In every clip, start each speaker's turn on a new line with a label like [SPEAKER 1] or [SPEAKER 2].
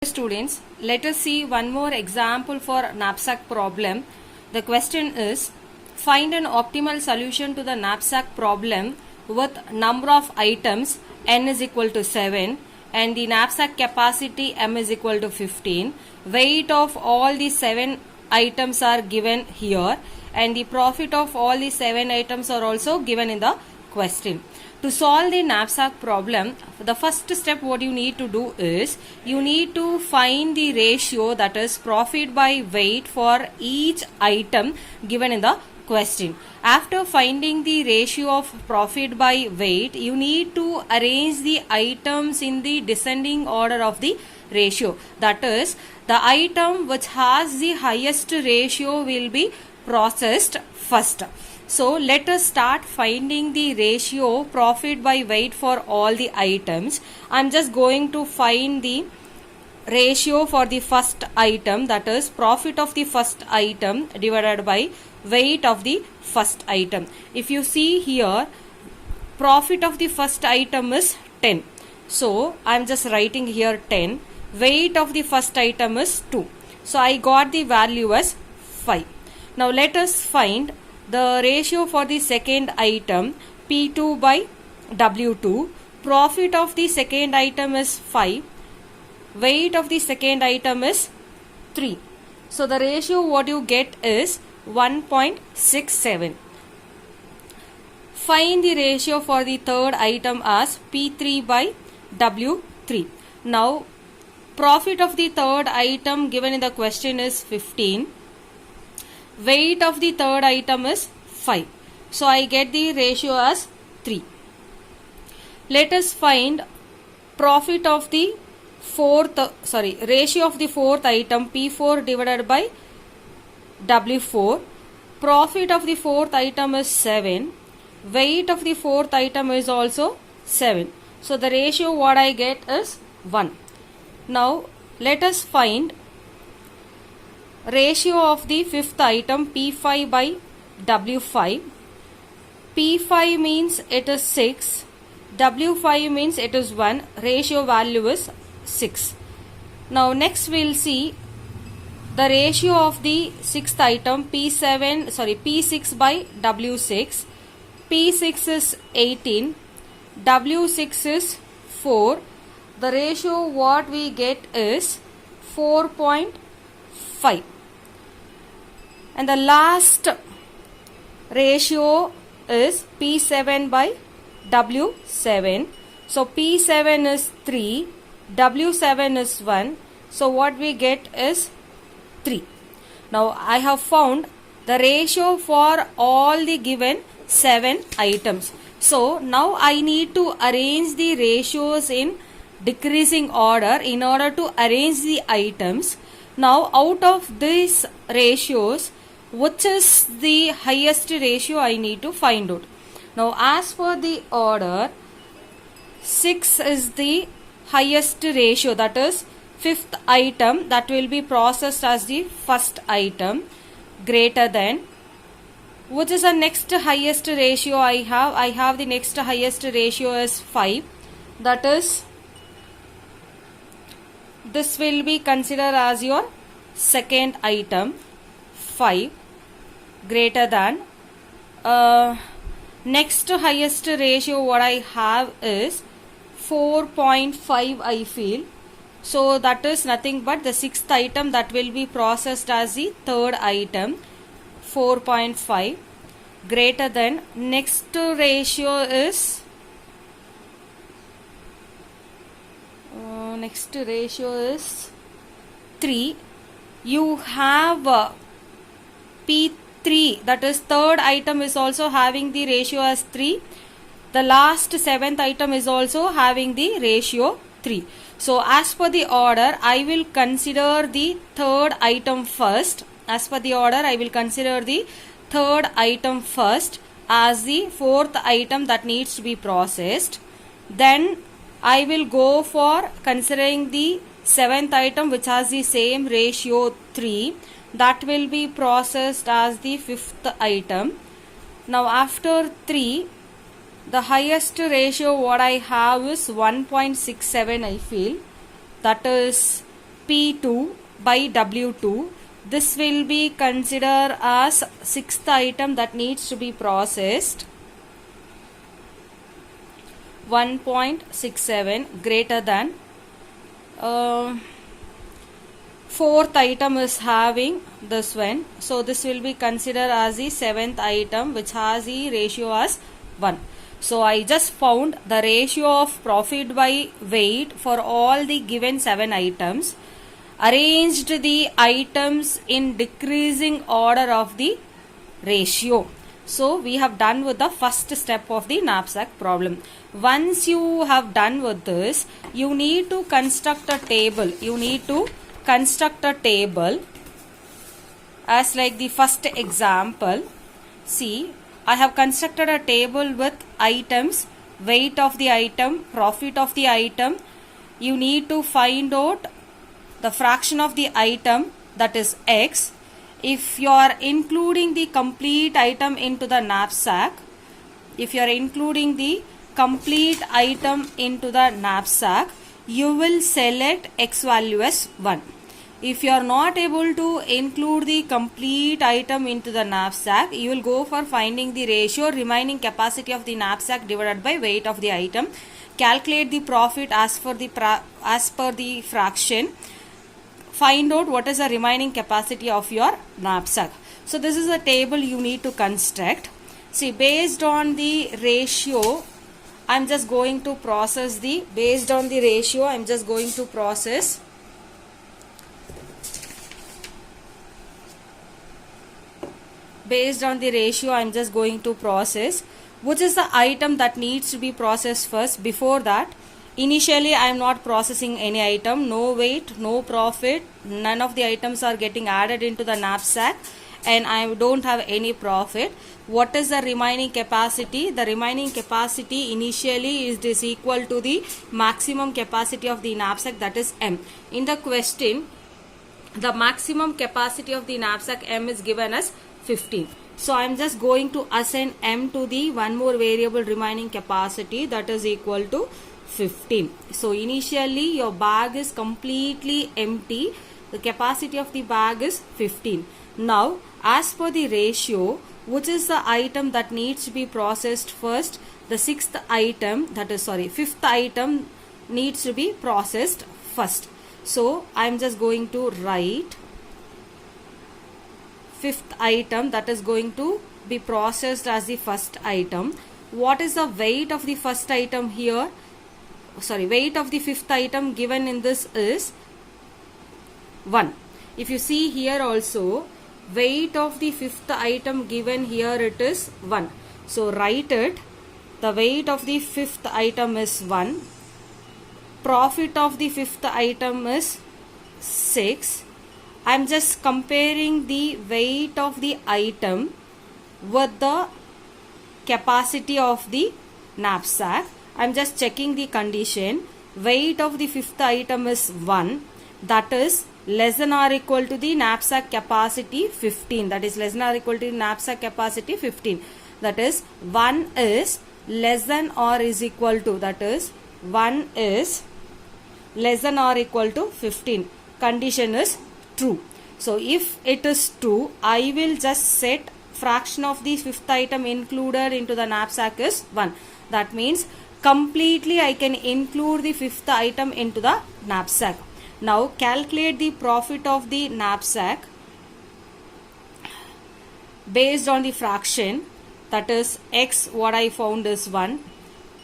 [SPEAKER 1] Students, let us see one more example for knapsack problem. The question is, find an optimal solution to the knapsack problem with number of items n is equal to 7 and the knapsack capacity m is equal to 15. Weight of all the 7 items are given here and the profit of all the 7 items are also given in the question. To solve the knapsack problem, the first step what you need to do is, you need to find the ratio, that is profit by weight, for each item given in the question. After finding the ratio of profit by weight, you need to arrange the items in the descending order of the ratio. That is, the item which has the highest ratio will be processed first. So let us start finding the ratio profit by weight for all the items. I am just going to find the ratio for the first item, that is profit of the first item divided by weight of the first item. If you see here, profit of the first item is 10. So I am just writing here 10. Weight of the first item is 2. So I got the value as 5. Now let us find the ratio for the second item, P2 by W2. Profit of the second item is 5. Weight of the second item is 3. So the ratio what you get is 1.67. Find the ratio for the third item as P3 by W3. Now profit of the third item given in the question is 15. Weight of the third item is 5. So I get the ratio as 3. Let us find profit of the ratio of the fourth item, P4 divided by W4. Profit of the fourth item is 7. Weight of the fourth item is also 7. So the ratio what I get is 1. Now let us find ratio of the fifth item, P5 by W5. P5 means it is 6. W5 means it is 1. Ratio value is 6. Now next we will see the ratio of the sixth item, P6 by W6. P6 is 18. W6 is 4. The ratio what we get is 4.5. And the last ratio is P7 by W7. So P7 is 3, W7 is 1. So what we get is 3. Now I have found the ratio for all the given 7 items. So now I need to arrange the ratios in decreasing order in order to arrange the items. Now out of these ratios, which is the highest ratio I need to find out. Now as for the order, 6 is the highest ratio, that is fifth item that will be processed as the first item, greater than. Which is the next highest ratio I have? I have the next highest ratio is 5. That is, this will be considered as your second item, 5, greater than. Next highest ratio what I have is 4.5 I feel. So that is nothing but the sixth item that will be processed as the third item, 4.5, greater than. Next ratio is next ratio is 3. You have P3, that is third item is also having the ratio as 3. The last seventh item is also having the ratio 3. So as per the order, I will consider the third item first. As per the order, I will consider the third item first as the fourth item that needs to be processed. Then I will go for considering the seventh item which has the same ratio 3, that will be processed as the fifth item. Now after 3, the highest ratio what I have is 1.67 I feel. That is P2 by W2. This will be considered as sixth item that needs to be processed. 1.67 greater than. Fourth item is having this one. So this will be considered as the seventh item, which has the ratio as 1. So I just found the ratio of profit by weight for all the given 7 items. Arranged the items in decreasing order of the ratio. So we have done with the first step of the knapsack problem. Once you have done with this, you need to construct a table. As like the first example. See, I have constructed a table with items, weight of the item, profit of the item. You need to find out the fraction of the item, that is X. If you are including the complete item into the knapsack, you will select X value as 1. If you are not able to include the complete item into the knapsack, you will go for finding the ratio remaining capacity of the knapsack divided by weight of the item. Calculate the profit as per the fraction. Find out what is the remaining capacity of your knapsack. So this is a table you need to construct. See, based on the ratio, I'm just going to process the which is the item that needs to be processed first. Before that, initially I am not processing any item, no weight, no profit, none of the items are getting added into the knapsack, and I don't have any profit. What is the remaining capacity? The remaining capacity initially is equal to the maximum capacity of the knapsack, that is M. In the question, the maximum capacity of the knapsack M is given as 15. So I am just going to assign M to the one more variable remaining capacity, that is equal to 15. So initially your bag is completely empty. The capacity of the bag is 15. Now as per the ratio, which is the item that needs to be processed first? The fifth item needs to be processed first. So I am just going to write fifth item that is going to be processed as the first item. What is the weight of the first item here? Weight of the fifth item given in this is 1. If you see here also, weight of the fifth item given here, it is 1. So write it. The weight of the fifth item is 1. Profit of the fifth item is 6. I am just comparing the weight of the item with the capacity of the knapsack. I am just checking the condition. Weight of the fifth item is 1. That is less than or equal to the knapsack capacity 15. That is less than or equal to the knapsack capacity 15. That is 1 is less than or is equal to, that is 1 is less than or equal to 15. Condition is true. So if it is true, I will just set fraction of the fifth item included into the knapsack is 1. That means completely I can include the fifth item into the knapsack. Now calculate the profit of the knapsack based on the fraction, that is X, what I found is 1.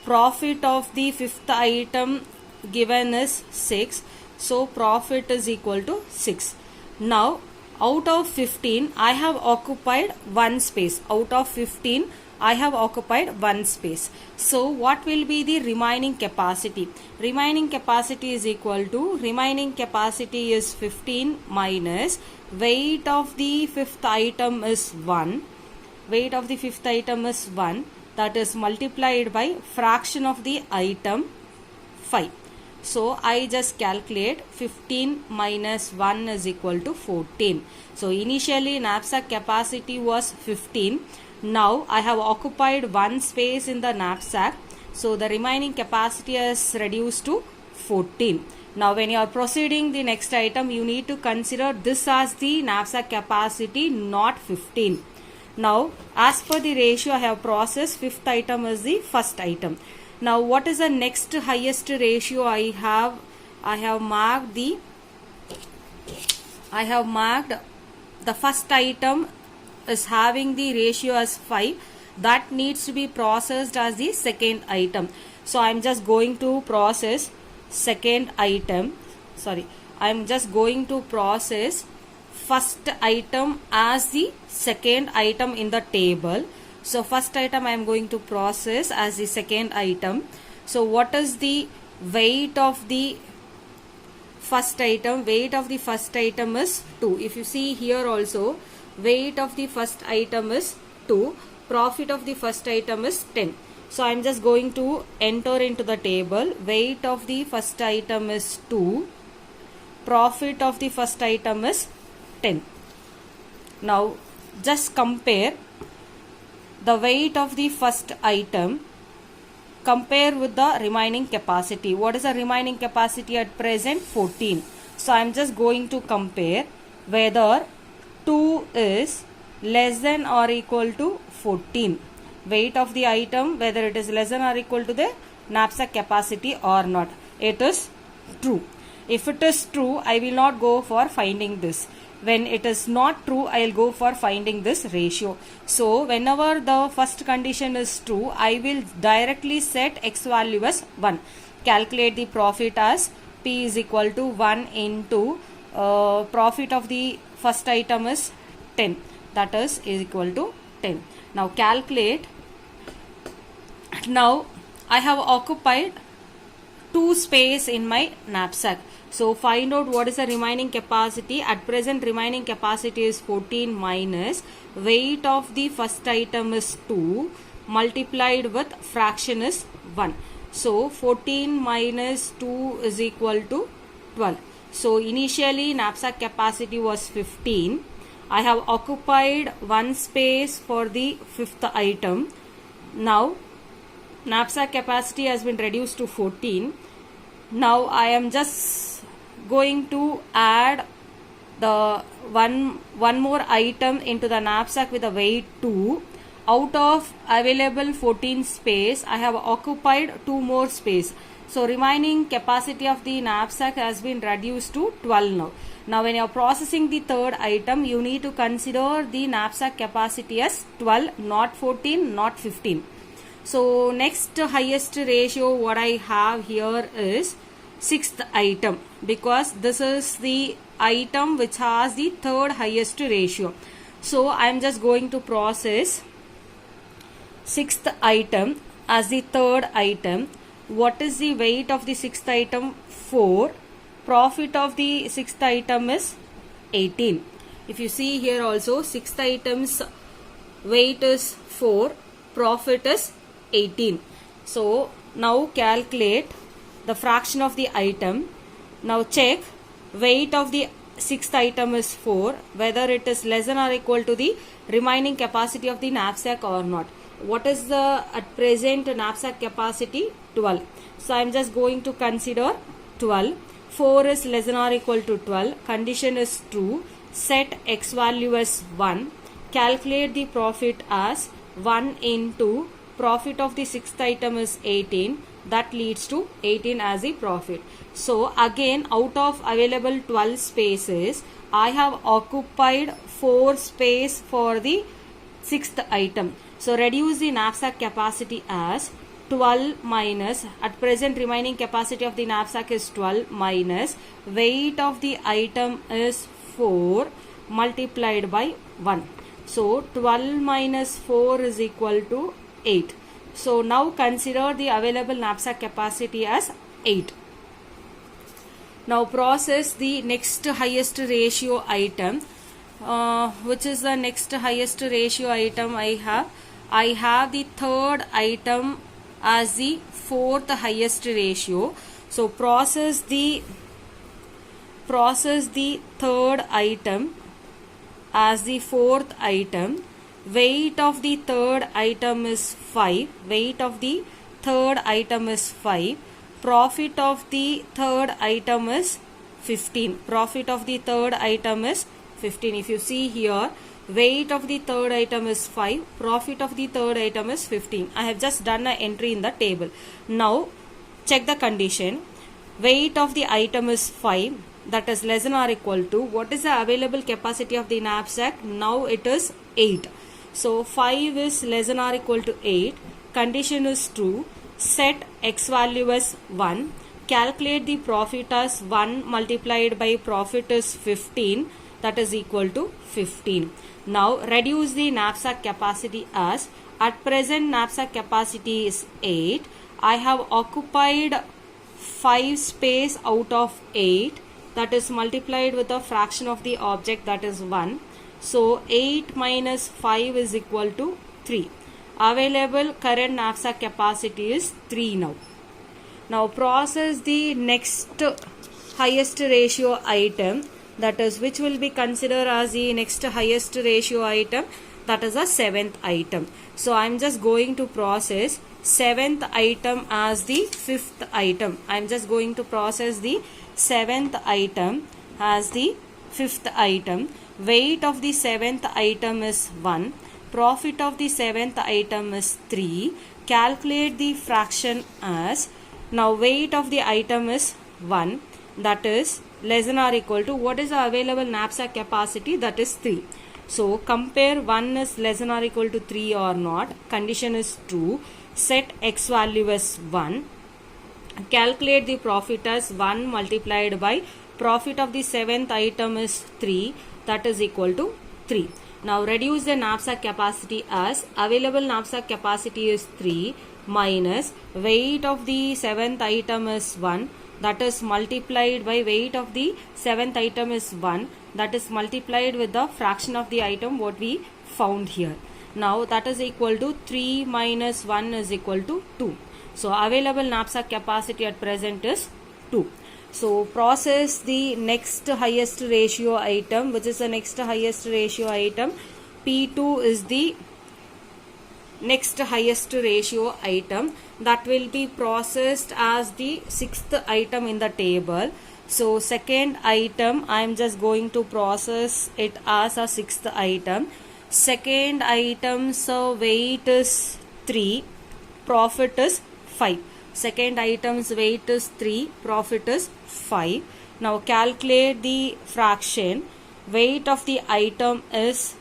[SPEAKER 1] Profit of the fifth item given is 6. So profit is equal to 6. Now out of 15 I have occupied 1 space. Out of 15 I have occupied 1 space. So what will be the remaining capacity? Remaining capacity is equal to, remaining capacity is 15 minus weight of the fifth item is 1. Weight of the fifth item is 1. That is multiplied by fraction of the item 5. So I just calculate 15 minus 1 is equal to 14. So initially knapsack capacity was 15. Now I have occupied 1 space in the knapsack. So the remaining capacity is reduced to 14. Now when you are proceeding the next item, you need to consider this as the knapsack capacity, not 15. Now as per the ratio I have processed, fifth item is the first item. Now what is the next highest ratio I have? I have marked the first item is having the ratio as 5. That needs to be processed as the second item. So I am just going to process second item. I am just going to process first item as the second item in the table. So first item I am going to process as the second item. So what is the weight of the first item? Weight of the first item is 2. If you see here also, weight of the first item is 2. Profit of the first item is 10. So I am just going to enter into the table. Weight of the first item is 2. Profit of the first item is 10. Now just compare the weight of the first item, compare with the remaining capacity. What is the remaining capacity at present? 14. So I am just going to compare whether 2 is less than or equal to 14. Weight of the item, whether it is less than or equal to the knapsack capacity or not. It is true. If it is true, I will not go for finding this. When it is not true, I will go for finding this ratio. So whenever the first condition is true, I will directly set x value as 1. Calculate the profit as P is equal to 1 into profit of the first item is 10. That is equal to 10. Now calculate. Now I have occupied 2 space in my knapsack. So find out what is the remaining capacity. At present remaining capacity is 14 minus weight of the first item is 2 multiplied with fraction is 1. So 14 minus 2 is equal to 12. So initially knapsack capacity was 15. I have occupied 1 space for the fifth item. Now knapsack capacity has been reduced to 14. Now I am just going to add the one more item into the knapsack with a weight 2. Out of available 14 space, I have occupied 2 more space. So remaining capacity of the knapsack has been reduced to 12 now. Now when you are processing the third item, you need to consider the knapsack capacity as 12, not 14, not 15. So next highest ratio what I have here is sixth item, because this is the item which has the third highest ratio. So I am just going to process sixth item as the third item. What is the weight of the sixth item? 4. Profit of the sixth item is 18. If you see here also, sixth item's weight is 4, profit is 18. So now calculate the fraction of the item. Now check weight of the sixth item is 4, whether it is less than or equal to the remaining capacity of the knapsack or not. What is the at present knapsack capacity? 12. So I am just going to consider 12. 4 is less than or equal to 12. Condition is true. Set x value as 1. Calculate the profit as 1 into profit of the sixth item is 18. That leads to 18 as the profit. So again, out of available 12 spaces, I have occupied 4 space for the sixth item. So reduce the knapsack capacity as 12 minus, at present remaining capacity of the knapsack is 12 minus weight of the item is 4 multiplied by 1. So 12 minus 4 is equal to 8. So now consider the available knapsack capacity as 8. Now process the next highest ratio item. Which is the next highest ratio item I have the third item as the fourth highest ratio. So process the third item as the fourth item. Weight of the third item is 5. Weight of the third item is 5. Profit of the third item is 15. Profit of the third item is 15. If you see here, weight of the third item is 5. Profit of the third item is 15. I have just done an entry in the table. Now, check the condition. Weight of the item is 5. That is less than or equal to, what is the available capacity of the knapsack? Now it is 8. So 5 is less than or equal to 8. Condition is true. Set x value as 1. Calculate the profit as 1 multiplied by profit is 15. That is equal to 15. Now reduce the knapsack capacity as, at present knapsack capacity is 8. I have occupied 5 space out of 8. That is multiplied with a fraction of the object, that is 1. So 8 minus 5 is equal to 3. Available current knapsack capacity is 3 now. Now process the next highest ratio item, that is which will be considered as the next highest ratio item, that is a 7th item. So I am just going to process 7th item as the 5th item. I am just going to process the 7th item as the 5th item. Weight of the 7th item is 1. Profit of the 7th item is 3. Calculate the fraction as, now weight of the item is 1. That is less than or equal to, what is the available knapsack capacity? That is 3. So compare 1 is less than or equal to 3 or not. Condition is true. Set x value as 1. Calculate the profit as 1 multiplied by profit of the 7th item is 3. That is equal to 3. Now reduce the knapsack capacity as, available knapsack capacity is 3 minus weight of the 7th item is 1. That is multiplied by weight of the 7th item is 1. That is multiplied with the fraction of the item what we found here. Now that is equal to 3 minus 1 is equal to 2. So available knapsack capacity at present is 2. So process the next highest ratio item, which is the next highest ratio item. P2 is the next highest ratio item, that will be processed as the 6th item in the table. So second item I am just going to process it as a 6th item. Second item's weight is 3, profit is 5. Second item's weight is 3, profit is 5. Now calculate the fraction. Weight of the item is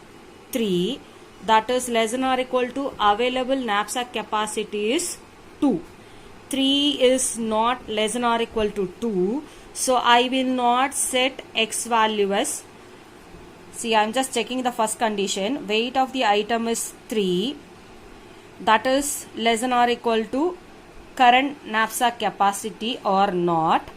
[SPEAKER 1] 3. That is less than or equal to, available knapsack capacity is 2. 3 is not less than or equal to 2. So I will not set x value as, see I am just checking the first condition. Weight of the item is 3. That is less than or equal to current knapsack capacity or not.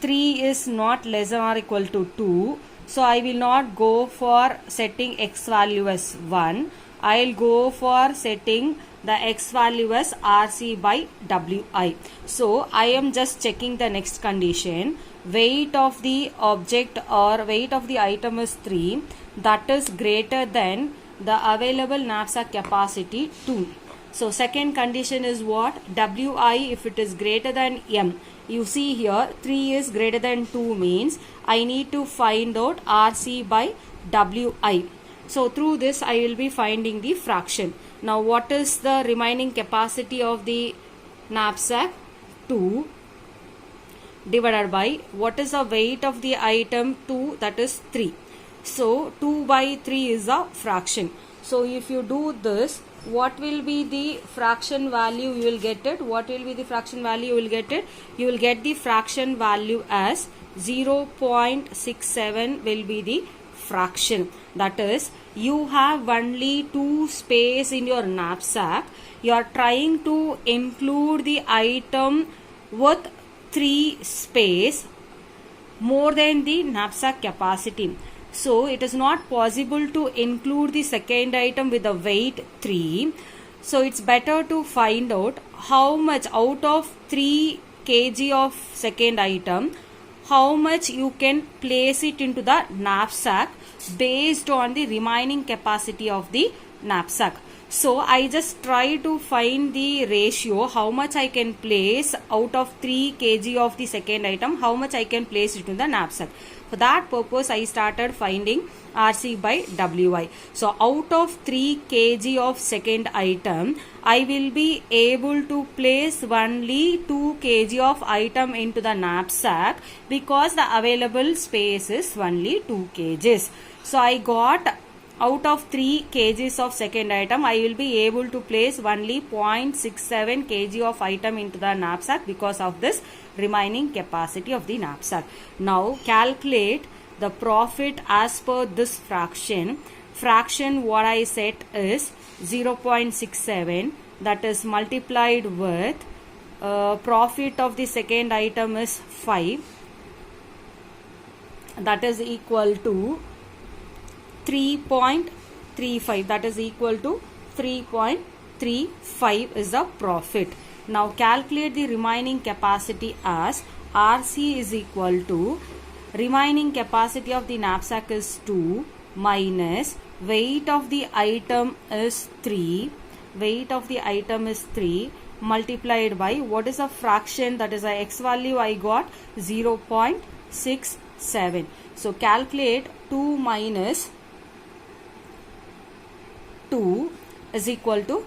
[SPEAKER 1] 3 is not less than or equal to 2. So I will not go for setting x value as 1. I will go for setting the x value as RC by WI. So I am just checking the next condition. Weight of the object or weight of the item is 3. That is greater than the available knapsack capacity 2. So second condition is what? WI, if it is greater than M. You see here 3 is greater than 2 means I need to find out RC by WI. So through this I will be finding the fraction. Now what is the remaining capacity of the knapsack? 2 divided by what is the weight of the item? 2, that is 3. So 2 by 3 is a fraction. So if you do this, what will be the fraction value you will get it? What will be the fraction value you will get it? You will get the fraction value as 0.67 will be the fraction. That is, you have only 2 space in your knapsack. You are trying to include the item with 3 space more than the knapsack capacity. So it is not possible to include the second item with the weight 3. So it's better to find out how much out of 3 kg of second item, how much you can place it into the knapsack based on the remaining capacity of the knapsack. So I just try to find the ratio, how much I can place out of 3 kg of the second item, how much I can place it in the knapsack. For that purpose, I started finding RC by WI. So out of 3 kg of second item, I will be able to place only 2 kg of item into the knapsack because the available space is only 2 kgs. So I got out of 3 kgs of second item, I will be able to place only 0.67 kg of item into the knapsack because of this remaining capacity of the knapsack. Now calculate the profit as per this fraction. Fraction what I set is 0.67, that is multiplied with profit of the second item is 5, that is equal to 3.35, that is equal to 3.35 is the profit. Now calculate the remaining capacity as RC is equal to remaining capacity of the knapsack is 2 minus weight of the item is 3, weight of the item is 3 multiplied by what is a fraction, that is a x value I got 0.67. So calculate 2 minus 2 is equal to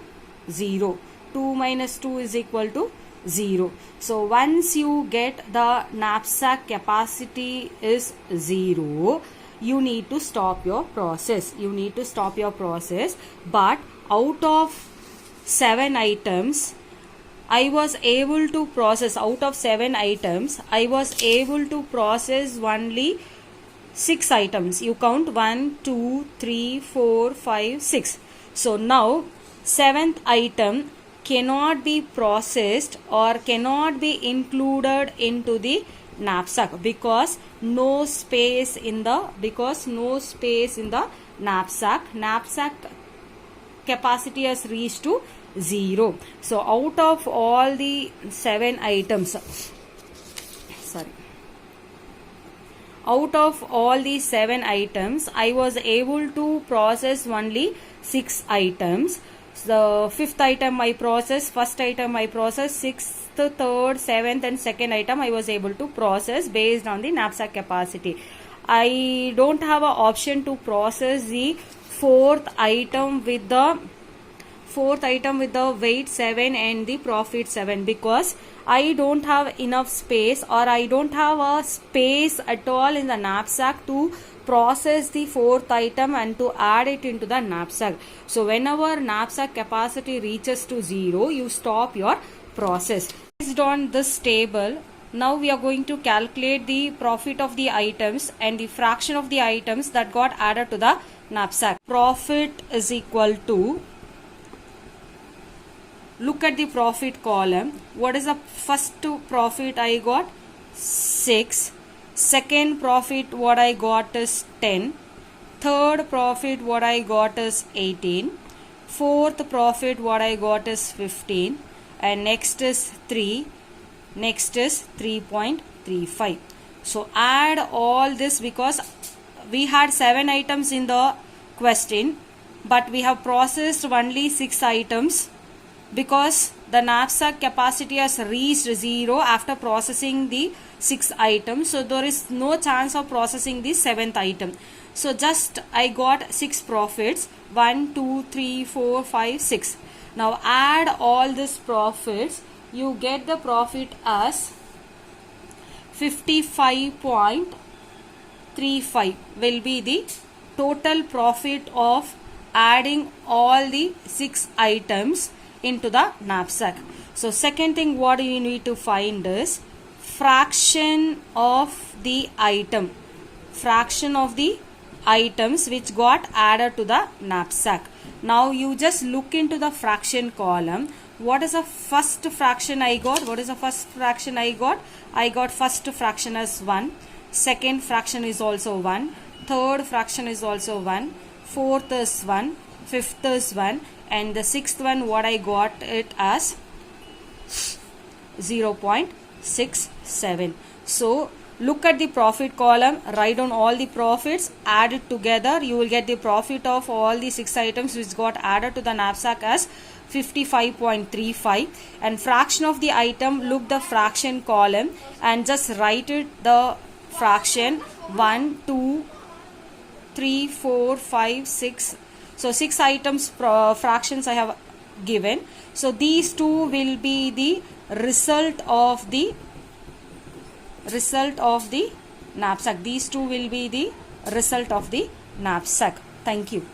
[SPEAKER 1] 0. 2 minus 2 is equal to 0. So once you get the knapsack capacity is 0, you need to stop your process. You need to stop your process. But out of 7 items, I was able to process, out of 7 items, I was able to process only 6 items. You count 1, 2, 3, 4, 5, 6. So now 7th item cannot be processed or cannot be included into the knapsack because no space in the knapsack. Knapsack capacity has reached to 0. So out of all the 7 items, out of all the 7 items, I was able to process only 6 items. The 5th item I process, 1st item I process, 6th, 3rd, 7th and 2nd item I was able to process based on the knapsack capacity. I don't have an option to process the 4th item with the weight 7 and the profit 7 because I don't have enough space or I don't have a space at all in the knapsack to process the 4th item and to add it into the knapsack. So whenever knapsack capacity reaches to 0, you stop your process. Based on this table, now we are going to calculate the profit of the items and the fraction of the items that got added to the knapsack. Profit is equal to, look at the profit column. What is the first profit I got? 6. Second profit what I got is 10. Third profit what I got is 18. Fourth profit what I got is 15. And next is 3. Next is 3.35. So add all this because we had 7 items in the question, but we have processed only 6 items because the knapsack capacity has reached 0 after processing the 6 items. So there is no chance of processing the 7th item. So just I got 6 profits. 1, 2, 3, 4, 5, 6. Now add all these profits. You get the profit as 55.35 will be the total profit of adding all the 6 items into the knapsack. So second thing what you need to find is fraction of the item. Fraction of the items which got added to the knapsack. Now you just look into the fraction column. What is the first fraction I got? What is the first fraction I got? I got first fraction as 1. Second fraction is also 1. Third fraction is also 1. Fourth is 1. Fifth is 1. And the sixth one what I got it as 0.67. So look at the profit column, write down all the profits, add it together. You will get the profit of all the 6 items which got added to the knapsack as 55.35. And fraction of the item, look the fraction column and just write it the fraction 1, 2, 3, 4, 5, 6. So 6 items fractions I have given. So these two will be the result of the knapsack. These two will be the result of the knapsack. Thank you.